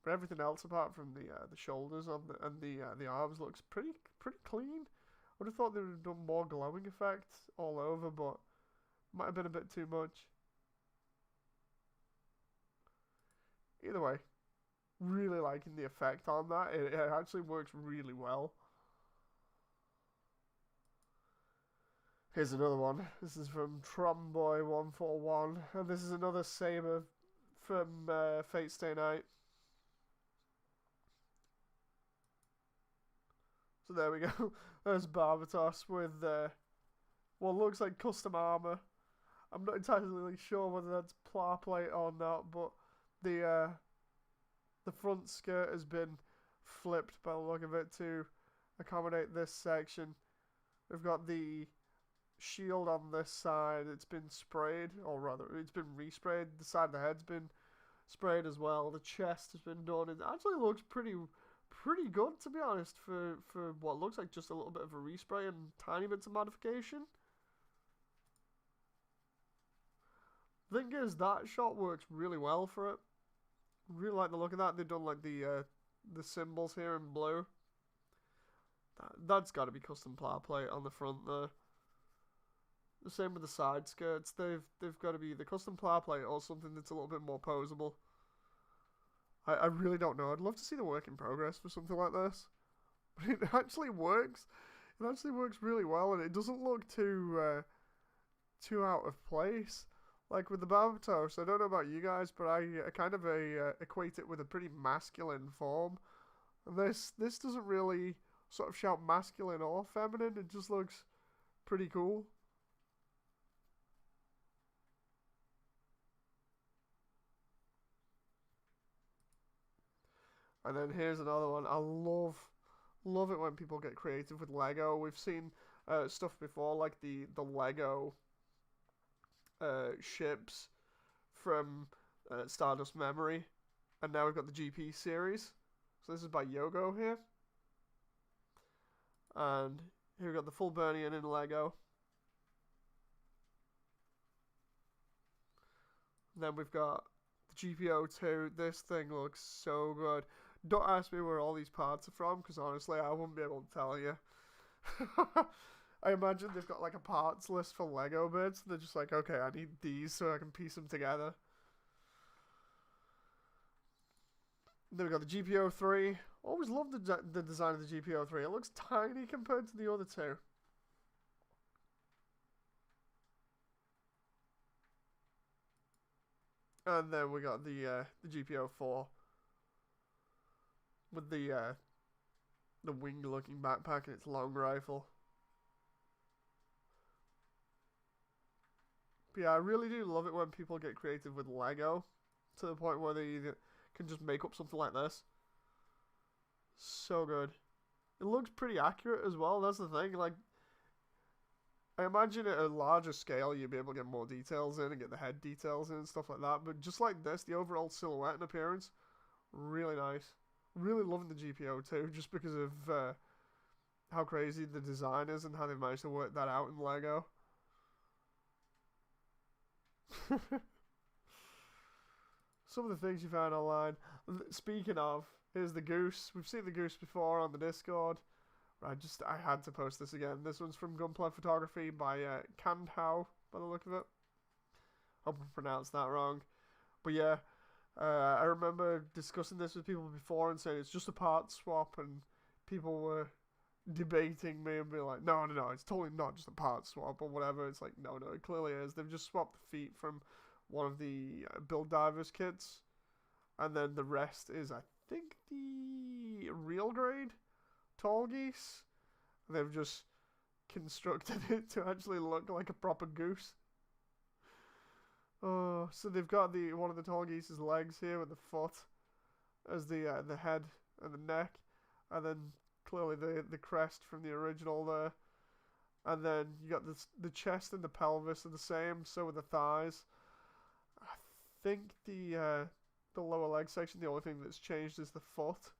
A: But everything else apart from the shoulders and the arms looks pretty clean. I would have thought they would have done more glowing effects all over, but might have been a bit too much. Either way, really liking the effect on that. It actually works really well. Here's another one. This is from Tromboy141, and this is another saber from Fate Stay Night. So there we go. There's Barbatos with what looks like custom armor. I'm not entirely sure whether that's plar plate or not, but the front skirt has been flipped by the look of it to accommodate this section. We've got the shield on this side. It's been sprayed, or rather, it's been resprayed. The side of the head's been sprayed as well. The chest has been done. It actually looks pretty good, to be honest, for what looks like just a little bit of a respray and tiny bits of modification. Thing is, that shot works really well for it. Really like the look of that. They've done like the symbols here in blue. That's got to be custom plar plate on the front there. The same with the side skirts. They've got to be the custom plar plate or something that's a little bit more posable. I really don't know. I'd love to see the work in progress for something like this. But it actually works. It actually works really well, and it doesn't look too out of place. Like with the Barbatos, I don't know about you guys, but I kind of equate it with a pretty masculine form. And this doesn't really sort of shout masculine or feminine. It just looks pretty cool. And then here's another one. I love it when people get creative with Lego. We've seen stuff before, like the Lego ships from Stardust Memory, and now we've got the GP series. So this is by Yogo here. And here we've got the full Burnian in Lego. And then we've got the GPO2. This thing looks so good. Don't ask me where all these parts are from, because honestly, I wouldn't be able to tell you. I imagine they've got like a parts list for Lego bits. They're just like, okay, I need these so I can piece them together. Then we got the GPO3. Always loved the design of the GPO3. It looks tiny compared to the other two. And then we got the GPO4 with the wing-looking backpack and its long rifle. But yeah, I really do love it when people get creative with Lego to the point where they can just make up something like this. So good. It looks pretty accurate as well. That's the thing. Like, I imagine at a larger scale you'd be able to get more details in and get the head details in and stuff like that. But just like this, the overall silhouette and appearance, really nice. Really loving the GPO too, just because of how crazy the design is and how they've managed to work that out in Lego. Some of the things you found online. Speaking of, here's the goose. We've seen the goose before on the Discord. I had to post this again. This one's from Gunpla Photography by Kandhao, by the look of it. Hope I pronounced that wrong. But yeah, I remember discussing this with people before and saying it's just a part swap, and people were debating me and being like, no, it's totally not just a part swap or whatever. It's like, no, it clearly is. They've just swapped the feet from one of the Build Divers kits, and then the rest is, I think, the real grade tall geese. They've just constructed it to actually look like a proper goose. Oh, so they've got one of the tall geese's legs here with the foot as the head and the neck, and then clearly the crest from the original there, and then you got the chest and the pelvis are the same. So with the thighs, I think the lower leg section, the only thing that's changed is the foot.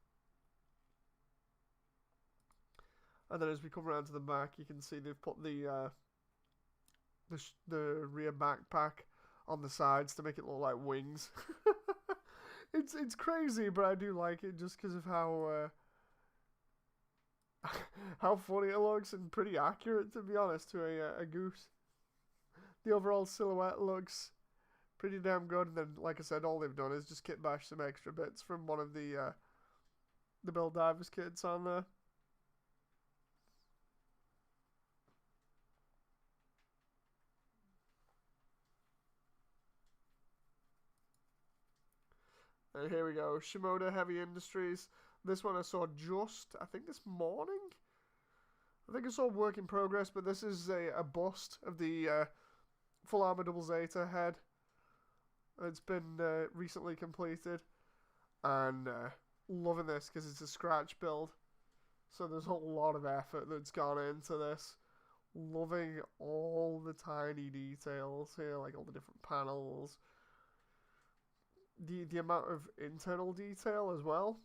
A: And then as we come around to the back, you can see they've put the rear backpack on the sides to make it look like wings. It's crazy, but I do like it just because of how how funny it looks and pretty accurate, to be honest, to a goose. The overall silhouette looks pretty damn good. And then, like I said, all they've done is just kit bash some extra bits from one of the Build Divers kits on there. And here we go, Shimoda Heavy Industries. This one I saw just, I think this morning? I think I saw work in progress, but this is a bust of the Full Armor Double Zeta head. It's been recently completed. And loving this because it's a scratch build. So there's a lot of effort that's gone into this. Loving all the tiny details here, like all the different panels. The amount of internal detail as well.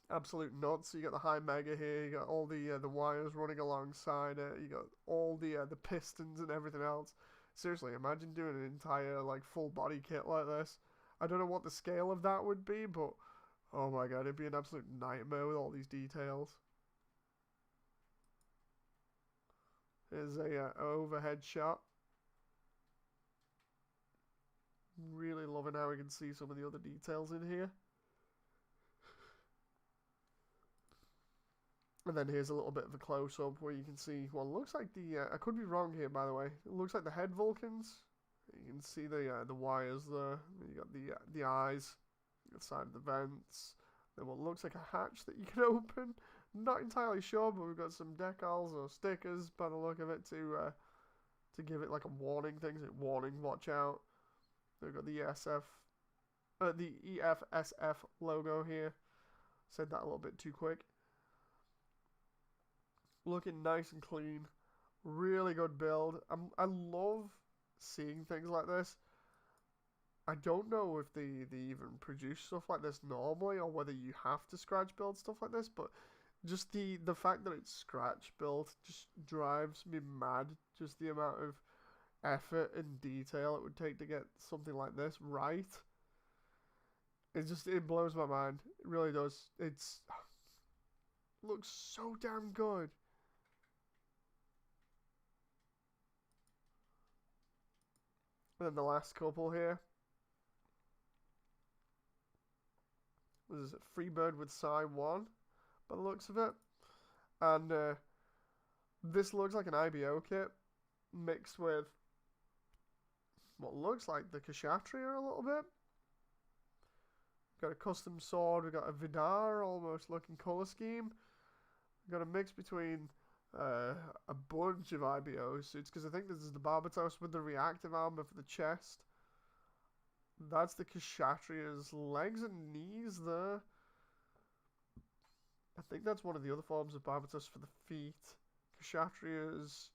A: Absolute nuts. So you got the high mega here, you got all the wires running alongside it, you got all the pistons and everything else. Seriously, imagine doing an entire like full body kit like this. I don't know what the scale of that would be, but oh my god, it'd be an absolute nightmare with all these details. Here's a overhead shot. Really loving how we can see some of the other details in here. And then here's a little bit of a close-up where you can see, well, it looks like I could be wrong here, by the way. It looks like the head Vulcans. You can see the wires there. You got the eyes, the side of the vents. Then what looks like a hatch that you can open. Not entirely sure, but we've got some decals or stickers by the look of it to give it like a warning thing. Warning, watch out. We've got the the EFSF logo here. Said that a little bit too quick. Looking nice and clean. Really good build. I love seeing things like this. I don't know if they even produce stuff like this normally, or whether you have to scratch build stuff like this, but Just the fact that it's scratch built just drives me mad. Just the amount of effort and detail it would take to get something like this right. It blows my mind. It really does. It's looks so damn good. And then the last couple here. This is a Freebird with Psy 1 by the looks of it. And this looks like an IBO kit mixed with what looks like the Kshatriya a little bit. Got a custom sword, we got a Vidar almost looking colour scheme. We got a mix between a bunch of IBO suits, because I think this is the Barbatos with the reactive armor for the chest. That's the Kshatriya's legs and knees there. I think that's one of the other forms of Barbatos for the feet. Kshatriya's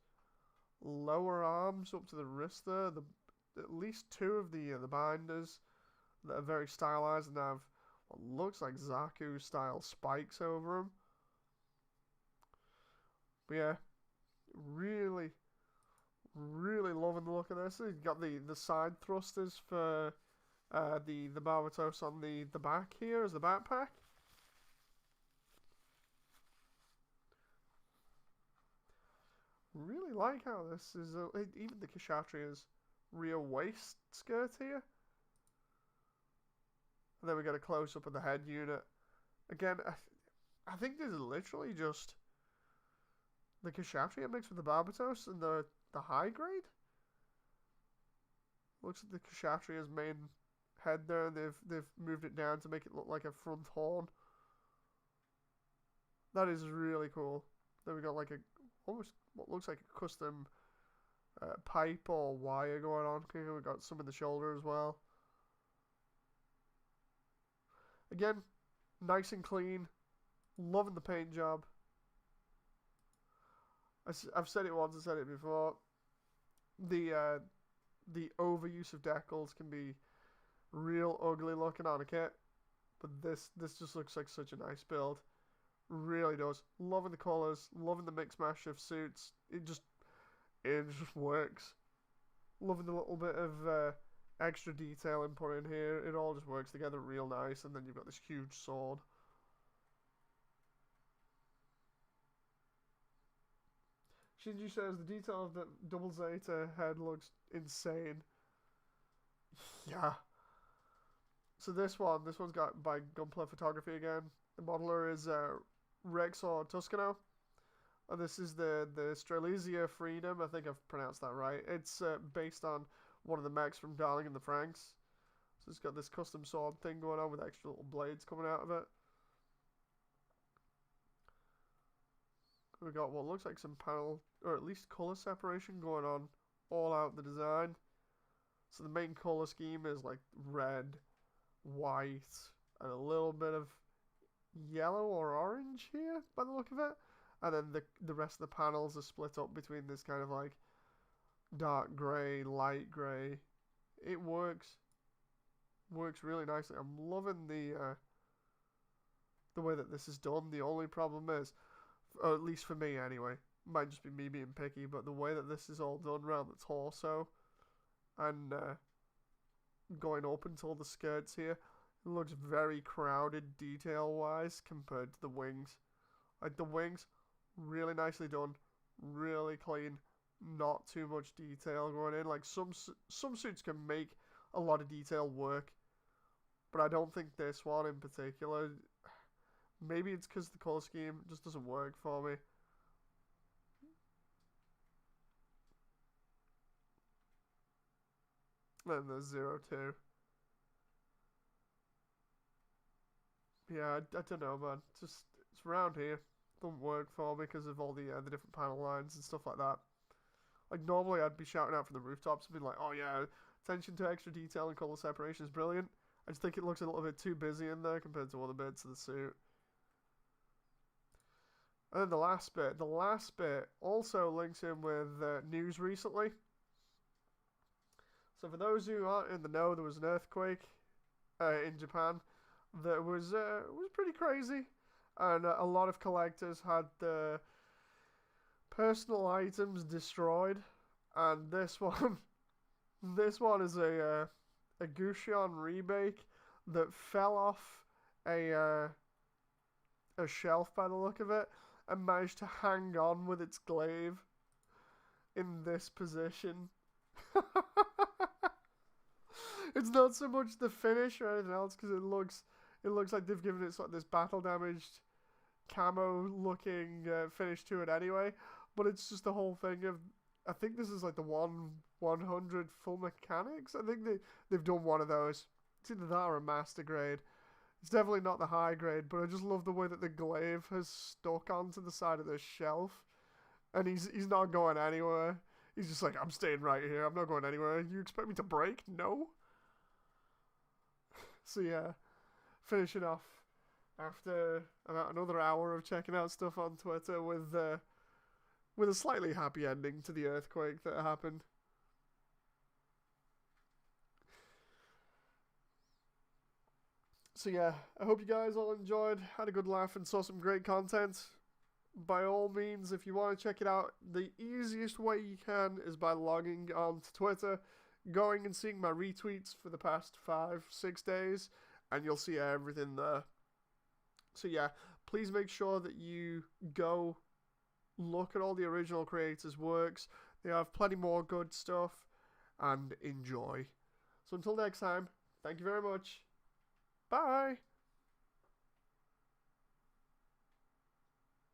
A: lower arms up to the wrist there. At least two of the binders that are very stylized and have what looks like Zaku style spikes over them. But yeah, really, really loving the look of this. You've got the side thrusters for the Barbatos on the back here as the backpack. Really like how this is even the Kshatriya's rear waist skirt here. And then we get a close up of the head unit. Again, I think this is literally just the Kshatriya mixed with the Barbatos and the high grade. Looks like the Kshatriya's main head there, and they've moved it down to make it look like a front horn. That is really cool. Then we got like a almost what looks like a custom pipe or wire going on here. We got some in the shoulder as well. Again, nice and clean. Loving the paint job. I've said it once, I said it before. The overuse of decals can be real ugly looking on a kit, but this just looks like such a nice build. Really does. Loving the colours, loving the mix mash of suits. It just works. Loving the little bit of extra detail input in here. It all just works together real nice, and then you've got this huge sword. Shinji says the detail of the double Zeta head looks insane. Yeah. So this one's got by Gunpla Photography again. The modeler is Rexor Tuscano. And this is the Australisia Freedom. I think I've pronounced that right. It's based on one of the mechs from Darling in the Franxx. So it's got this custom sword thing going on with extra little blades coming out of it. We got what looks like some panel, or at least colour separation going on all out the design. So the main colour scheme is like red, white, and a little bit of yellow or orange here by the look of it. And then the rest of the panels are split up between this kind of like dark grey, light grey. It works really nicely. I'm loving the way that this is done. The only problem is, or at least for me anyway, might just be me being picky, but the way that this is all done around the torso and going up until the skirts here, it looks very crowded detail wise compared to the wings. Like the wings, really nicely done, really clean, not too much detail going in. Like some suits can make a lot of detail work, but I don't think this one in particular. Maybe it's because the colour scheme just doesn't work for me. Then there's 02. Yeah, I don't know, man. It's around here. Doesn't work for me because of all the different panel lines and stuff like that. Like normally I'd be shouting out from the rooftops and being like, oh yeah, attention to extra detail and colour separation is brilliant. I just think it looks a little bit too busy in there compared to other bits of the suit. And then the last bit also links in with news recently. So for those who aren't in the know, there was an earthquake in Japan that was pretty crazy. and a lot of collectors had the personal items destroyed, and this one, this one is a Gushon remake that fell off a shelf by the look of it, and managed to hang on with its glaive in this position. It's not so much the finish or anything else, because it looks like they've given it sort of this battle damaged camo looking finish to it anyway. But it's just the whole thing of, I think this is like the 100 full mechanics. I think they've done one of those. It's either that or a master grade. It's definitely not the high grade, but I just love the way that the glaive has stuck onto the side of the shelf, and he's not going anywhere. He's just like, I'm staying right here. I'm not going anywhere. You expect me to break? No. So yeah, finishing off after about another hour of checking out stuff on Twitter with a slightly happy ending to the earthquake that happened. So yeah, I hope you guys all enjoyed, had a good laugh, and saw some great content. By all means, if you want to check it out, the easiest way you can is by logging on to Twitter, going and seeing my retweets for the past 5-6 days, and you'll see everything there. So yeah, please make sure that you go look at all the original creators' works. They have plenty more good stuff, and enjoy. So until next time, thank you very much. Bye!